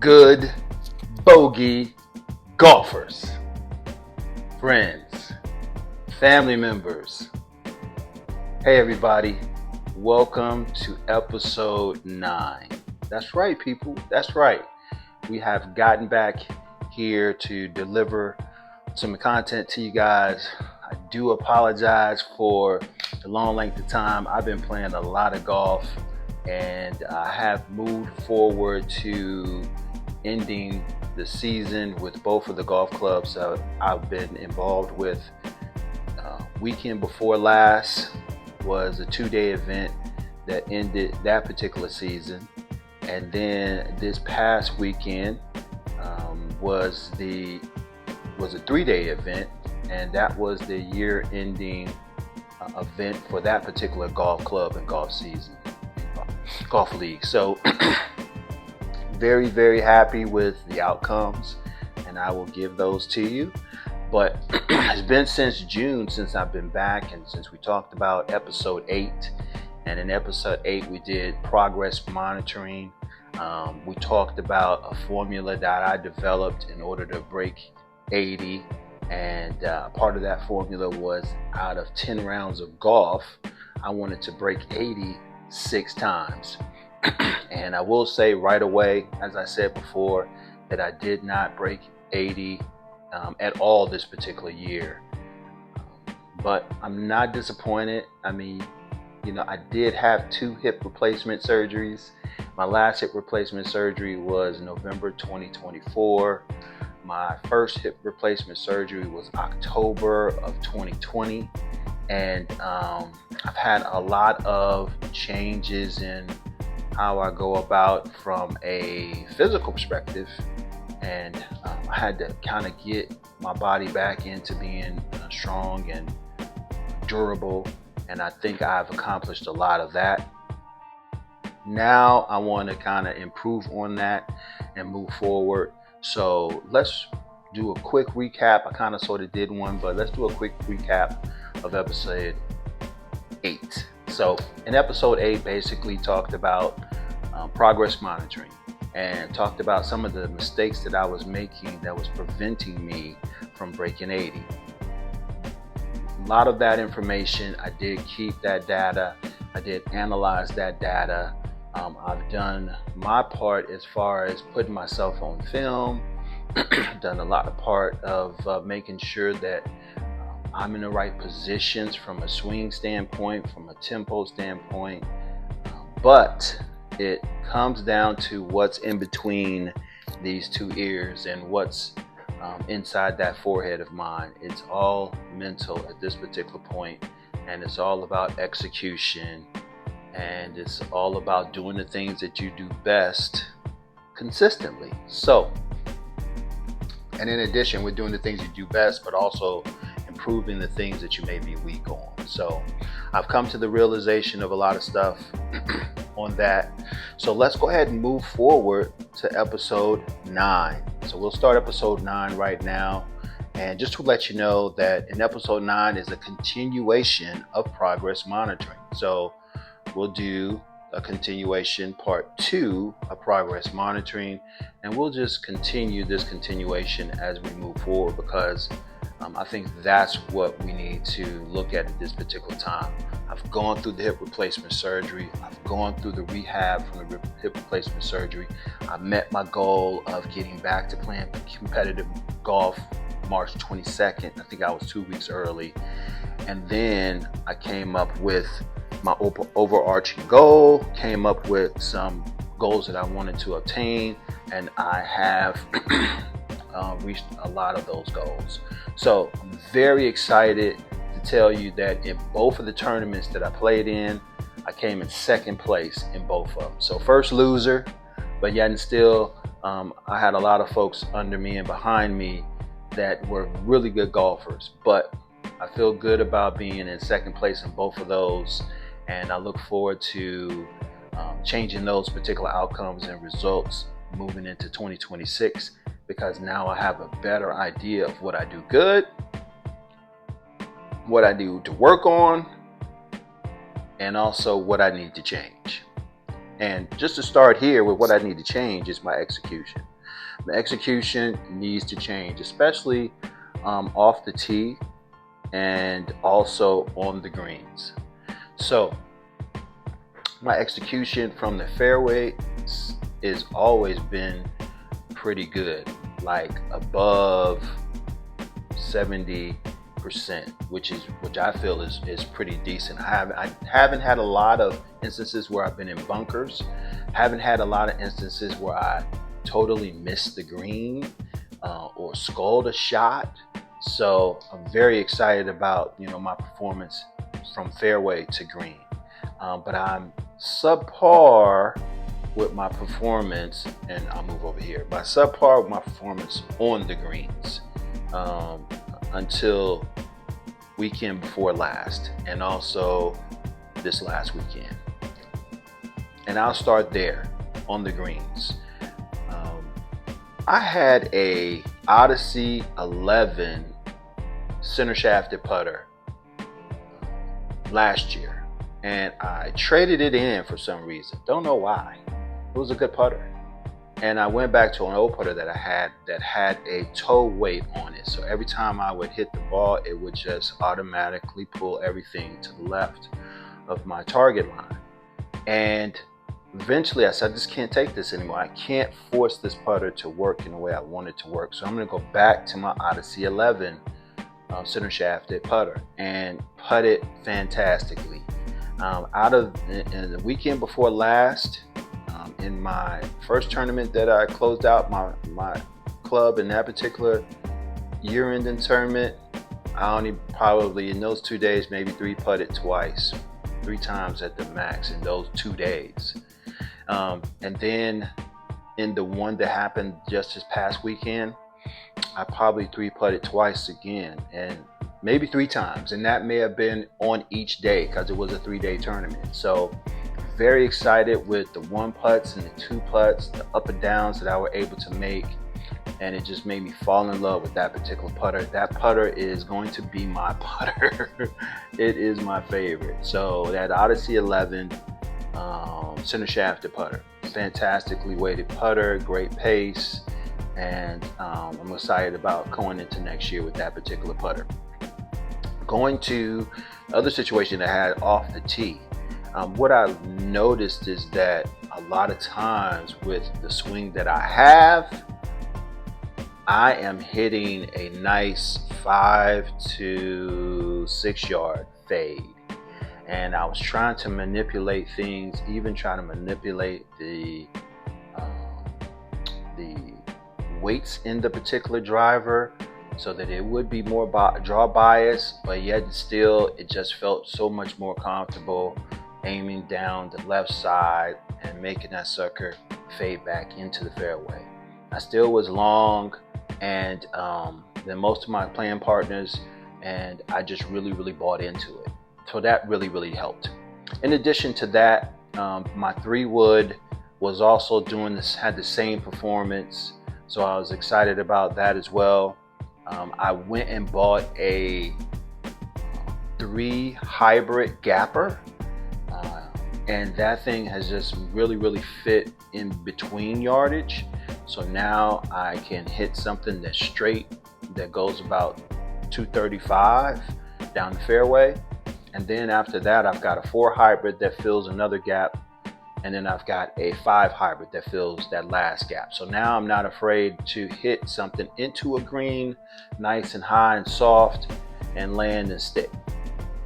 good bogey golfers, friends, family members. Hey everybody, welcome to episode 9. That's right, people, that's right. We have gotten back here to deliver some content to you guys. I do apologize for the long length of time. I've been playing a lot of golf and I have moved forward to ending the season with both of the golf clubs I've been involved with. Weekend before last was a 2-day event that ended that particular season, and then this past weekend was a 3-day event, and that was the year-ending event for that particular golf club and golf season, golf league. So very, very happy with the outcomes, and I will give those to you. But it's been since June since I've been back, and since we talked about episode 8. And in episode 8 we did progress monitoring. We talked about a formula that I developed in order to break 80, and part of that formula was out of 10 rounds of golf I wanted to break 80 6 times. And I will say right away, as I said before, that I did not break 80 at all this particular year. But I'm not disappointed. I mean, I did have 2 hip replacement surgeries. My last hip replacement surgery was November 2024. My first hip replacement surgery was October of 2020. And I've had a lot of changes in how I go about from a physical perspective, and I had to kind of get my body back into being strong and durable, and I think I've accomplished a lot of that. Now I want to kind of improve on that and move forward. So let's do a quick recap. I kind of sort of did one, but let's do a quick recap of episode 8. So in episode 8 basically talked about progress monitoring, and talked about some of the mistakes that I was making that was preventing me from breaking 80. A lot of that information, I did keep that data. I did analyze that data. I've done my part as far as putting myself on film. Done a lot of part of making sure that I'm in the right positions from a swing standpoint, from a tempo standpoint. But it comes down to what's in between these 2 ears and what's inside that forehead of mine. It's all mental at this particular point, and it's all about execution, and it's all about doing the things that you do best consistently. So, and in addition, we're doing the things you do best, but also improving the things that you may be weak on. So I've come to the realization of a lot of stuff on that. So let's go ahead and move forward to episode 9. So we'll start episode 9 right now. And just to let you know that in episode 9 is a continuation of progress monitoring. So we'll do a continuation part 2 of progress monitoring, and we'll just continue this continuation as we move forward, because I think that's what we need to look at this particular time. I've gone through the hip replacement surgery. I've gone through the rehab from the hip replacement surgery. I met my goal of getting back to playing competitive golf March 22nd. I think I was 2 weeks early. And then I came up with my overarching goal, came up with some goals that I wanted to obtain, and I have reached a lot of those goals. So I'm very excited to tell you that in both of the tournaments that I played in, I came in second place in both of them. So first loser, but yet and still I had a lot of folks under me and behind me that were really good golfers. But I feel good about being in second place in both of those, and I look forward to changing those particular outcomes and results moving into 2026, because now I have a better idea of what I do good, what I need to work on, and also what I need to change. And just to start here with what I need to change is my execution. The execution needs to change, especially off the tee and also on the greens. So my execution from the fairway is always been pretty good, like above 70%, which I feel is pretty decent. I haven't had a lot of instances where I've been in bunkers. Haven't had a lot of instances where I totally missed the green or sculled a shot. So I'm very excited about my performance from fairway to green. But I'm subpar with my performance, and I'll move over here. By subpar with my performance on the greens until weekend before last, and also this last weekend. And I'll start there on the greens. I had a Odyssey 11 center shafted putter last year, and I traded it in for some reason. Don't know why. It was a good putter, and I went back to an old putter that I had that had a toe weight on it. So every time I would hit the ball, it would just automatically pull everything to the left of my target line. And eventually I said, I just can't take this anymore. I can't force this putter to work in the way I want it to work. So I'm going to go back to my Odyssey 11 center shafted putter and putt it fantastically. In the weekend before last, in my first tournament that I closed out my club in that particular year-ending tournament, I only probably in those 2 days maybe three times at the max in those 2 days. And then in the one that happened just this past weekend, I probably three putted twice again, and maybe 3 times, and that may have been on each day because it was a 3-day tournament. So very excited with the 1 putts and the 2 putts, the up and downs that I were able to make, and it just made me fall in love with that particular putter. That putter is going to be my putter. It is my favorite. So that Odyssey 11 center shafted putter, fantastically weighted putter, great pace, and I'm excited about going into next year with that particular putter. Going to the other situation I had off the tee. What I've noticed is that a lot of times with the swing that I have, I am hitting a nice 5 to 6 yard fade. And I was trying to manipulate things, even trying to manipulate the weights in the particular driver so that it would be more draw bias, but yet still it just felt so much more comfortable aiming down the left side and making that sucker fade back into the fairway. I still was long and than most of my playing partners, and I just really bought into it. So that really helped. In addition to that, my 3-wood was also had the same performance, so I was excited about that as well. I went and bought a 3 hybrid gapper, and that thing has just really fit in between yardage. So now I can hit something that's straight, that goes about 235 down the fairway. And then after that, I've got a 4 hybrid that fills another gap. And then I've got a 5 hybrid that fills that last gap. So now I'm not afraid to hit something into a green, nice and high and soft, and land and stick,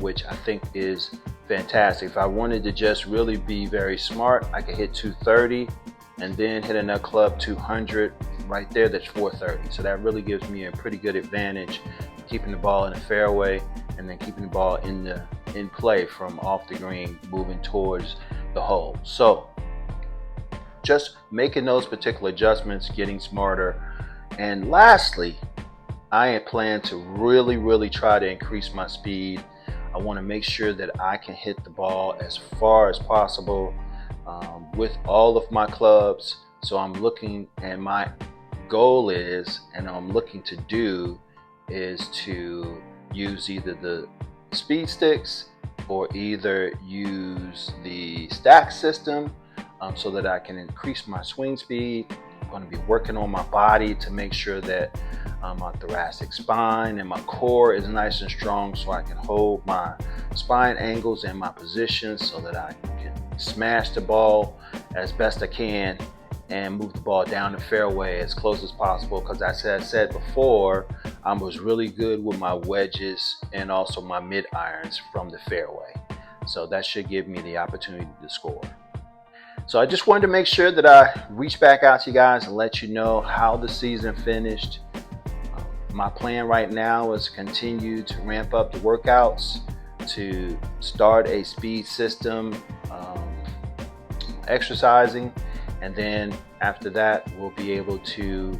which I think is fantastic. If I wanted to just really be very smart, I could hit 230 and then hit another club 200 right there. That's 430. So that really gives me a pretty good advantage, keeping the ball in the fairway and then keeping the ball in play from off the green, moving towards the hole. So just making those particular adjustments, getting smarter. And lastly, I plan to really try to increase my speed. I want to make sure that I can hit the ball as far as possible with all of my clubs. So I'm looking, and my goal is, and I'm looking to do, is to use either the speed sticks or either use the stack system so that I can increase my swing speed. going to be working on my body to make sure that my thoracic spine and my core is nice and strong, so I can hold my spine angles and my positions so that I can smash the ball as best I can and move the ball down the fairway as close as possible, because as I said before, I was really good with my wedges and also my mid irons from the fairway. So that should give me the opportunity to score. So I just wanted to make sure that I reach back out to you guys and let you know how the season finished. My plan right now is to continue to ramp up the workouts, to start a speed system, exercising, and then after that we'll be able to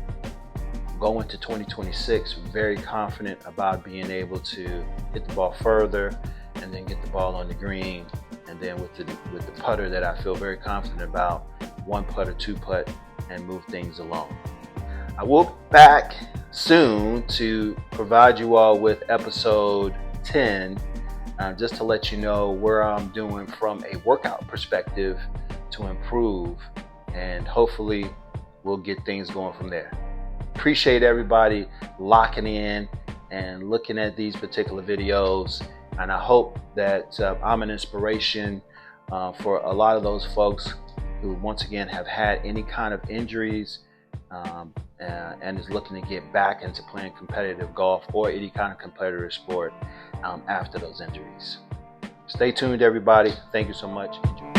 go into 2026 very confident about being able to hit the ball further and then get the ball on the green, and then with the putter that I feel very confident about, 1 putt or 2 putt, and move things along. I will be back soon to provide you all with episode 10, just to let you know where I'm doing from a workout perspective to improve, and hopefully we'll get things going from there. Appreciate everybody locking in and looking at these particular videos, and I hope that I'm an inspiration for a lot of those folks who once again have had any kind of injuries and is looking to get back into playing competitive golf or any kind of competitive sport after those injuries. Stay tuned, everybody. Thank you so much. Enjoy.